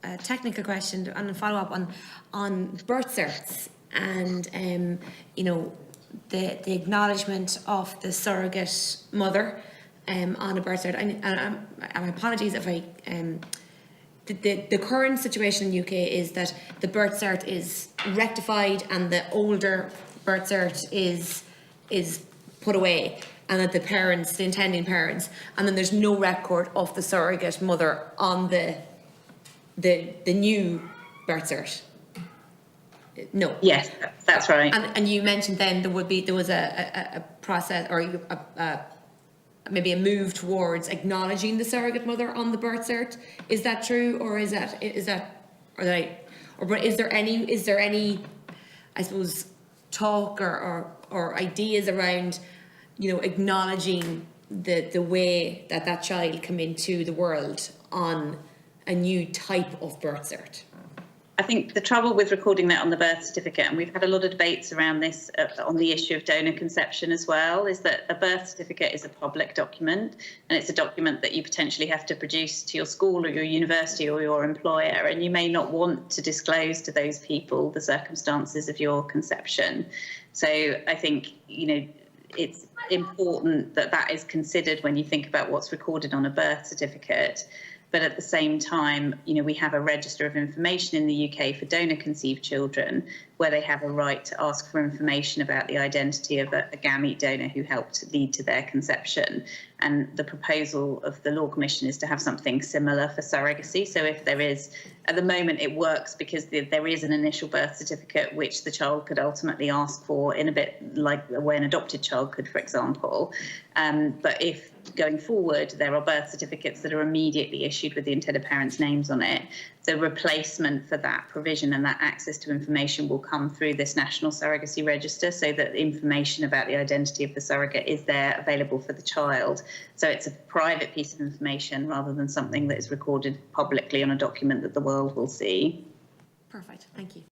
a technical question and a follow up on birth certs and the acknowledgement of the surrogate mother on a birth cert. And my apologies if I the current situation in the UK is that the birth cert is rectified and the older birth cert is put away, and that the intending parents, and then there's no record of the surrogate mother on the new birth cert. No. Yes, that's right. And you mentioned then there was a process, or maybe a move towards acknowledging the surrogate mother on the birth cert. Is that true, or is there any, I suppose, talk or ideas around, acknowledging the way that child came into the world on a new type of birth cert? I think the trouble with recording that on the birth certificate, and we've had a lot of debates around this on the issue of donor conception as well, is that a birth certificate is a public document, and it's a document that you potentially have to produce to your school or your university or your employer, and you may not want to disclose to those people the circumstances of your conception. So I think, it's important that is considered when you think about what's recorded on a birth certificate. But at the same time, we have a register of information in the UK for donor conceived children, where they have a right to ask for information about the identity of a gamete donor who helped lead to their conception. And the proposal of the Law Commission is to have something similar for surrogacy. So if there is, at the moment it works because there is an initial birth certificate which the child could ultimately ask for, in a bit like the way an adopted child could, for example. But if going forward there are birth certificates that are immediately issued with the intended parents' names on it, the replacement for that provision and that access to information will come through this National Surrogacy Register, so that information about the identity of the surrogate is there available for the child. So it's a private piece of information rather than something that is recorded publicly on a document that the world will see. Perfect, thank you.